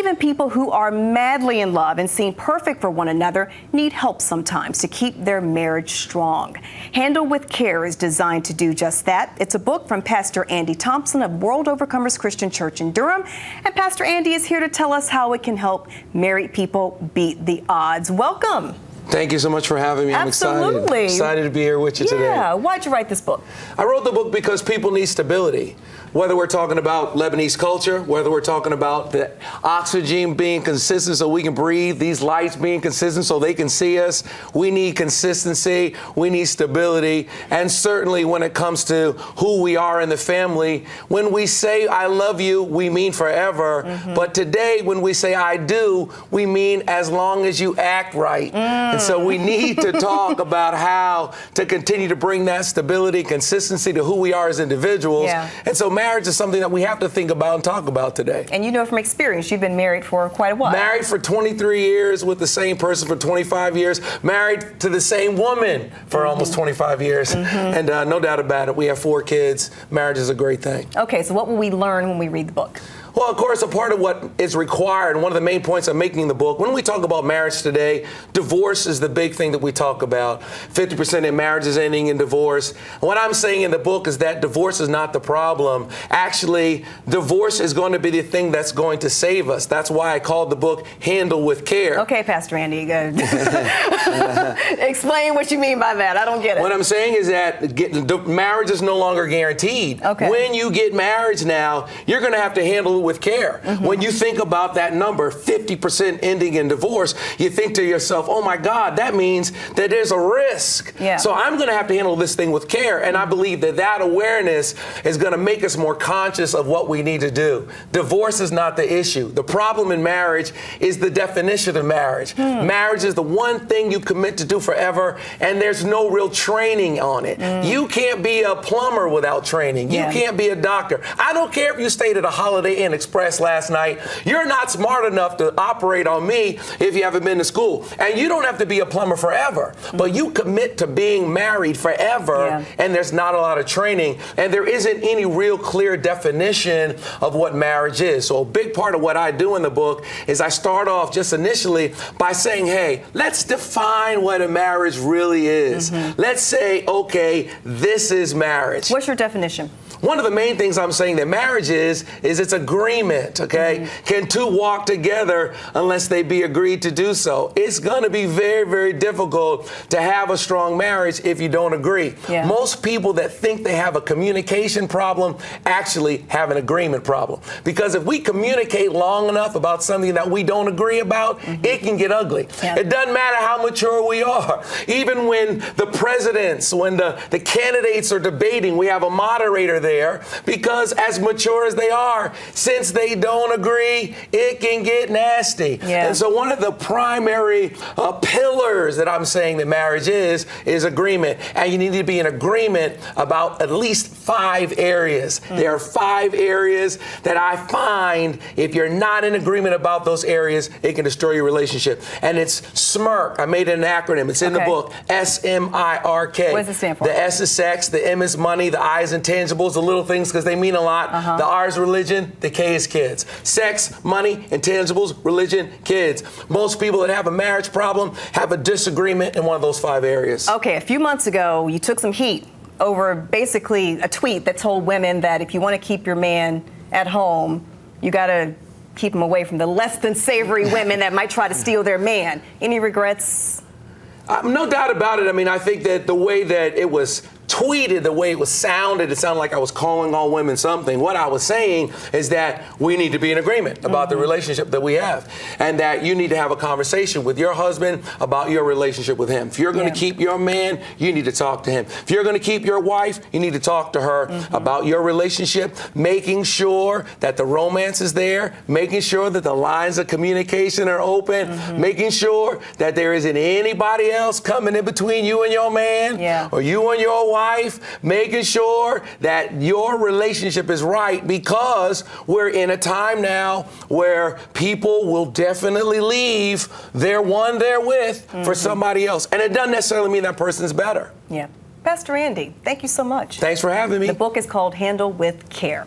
Even people who are madly in love and seem perfect for one another need help sometimes to keep their marriage strong. Handle with Care is designed to do just that. It's a book from Pastor Andy Thompson of World Overcomers Christian Church in Durham. And Pastor Andy is here to tell us how it can help married people beat the odds. Welcome. Thank you so much for having me. Absolutely. I'm excited to be here with you today. Yeah. Why'd you write this book? I wrote the book because people need stability. Whether we're talking about Lebanese culture, whether we're talking about the oxygen being consistent so we can breathe, these lights being consistent so they can see us, we need consistency, we need stability. And certainly when it comes to who we are in the family, when we say I love you, we mean forever. But today when we say I do, we mean as long as you act right. And so we need to talk about how to continue to bring that stability, consistency to who we are as individuals. Yeah. And so marriage is something that we have to think about and talk about today. And you know from experience, you've been married for quite a while. Married for 23 years with the same person for 25 years. Married to the same woman for almost 25 years. And no doubt about it, we have 4 kids. Marriage is a great thing. Okay, so what will we learn when we read the book? Well, of course, a part of what is required, and one of the main points of making the book, when we talk about marriage today, divorce is the big thing that we talk about. 50% of marriages ending in divorce. And what I'm saying in the book is that divorce is not the problem. Actually, divorce is going to be the thing that's going to save us. That's why I called the book Handle with Care. Okay, Pastor Andy, good. Explain what you mean by that. I don't get it. What I'm saying is that marriage is no longer guaranteed. Okay. When you get married now, you're going to have to handle with care. When you think about that number, 50% ending in divorce, you think to yourself, oh my God, that means that there's a risk. Yeah. So I'm going to have to handle this thing with care. And I believe that that awareness is going to make us more conscious of what we need to do. Divorce is not the issue. The problem in marriage is the definition of marriage. Marriage is the one thing you commit to do forever, and there's no real training on it. You can't be a plumber without training. You can't be a doctor. I don't care if you stayed at a Holiday Inn Express last night. You're not smart enough to operate on me if you haven't been to school. And you don't have to be a plumber forever, but you commit to being married forever, and there's not a lot of training, and there isn't any real clear definition of what marriage is. So a big part of what I do in the book is I start off just initially by saying, hey, let's define what a marriage really is. Let's say, okay, this is marriage. What's your definition? One of the main things I'm saying that marriage is it's agreement, okay? Can 2 walk together unless they be agreed to do so? It's going to be very, very difficult to have a strong marriage if you don't agree. Most people that think they have a communication problem actually have an agreement problem. Because if we communicate long enough about something that we don't agree about, it can get ugly. It doesn't matter how mature we are. Even when the presidents, when the candidates are debating, we have a moderator there. Because as mature as they are, since they don't agree, it can get nasty. And so one of the primary pillars that I'm saying that marriage is agreement. And you need to be in agreement about at least 5 areas. There are 5 areas that I find if you're not in agreement about those areas, it can destroy your relationship. And it's SMIRK. I made it an acronym. It's in the book. SMIRK. What does it stand for? The S is sex, the M is money, the I is intangibles, the little things because they mean a lot. The R is religion, the K is kids. Sex, money, intangibles, religion, kids. Most people that have a marriage problem have a disagreement in one of those 5 areas. Okay, a few months ago, you took some heat over basically a tweet that told women that if you want to keep your man at home, you got to keep him away from the less than savory women that might try to steal their man. Any regrets? No doubt about it. I mean, I think that the way that it was tweeted, the way it sounded like I was calling all women something. What I was saying is that we need to be in agreement about the relationship that we have, and that you need to have a conversation with your husband about your relationship with him. If you're going to keep your man, you need to talk to him. If you're going to keep your wife, you need to talk to her about your relationship, making sure that the romance is there, making sure that the lines of communication are open, making sure that there isn't anybody else coming in between you and your man or you and your wife. Making sure that your relationship is right, because we're in a time now where people will definitely leave their one they're with for somebody else. And it doesn't necessarily mean that person's better. Pastor Andy, thank you so much. Thanks for having me. The book is called Handle with Care.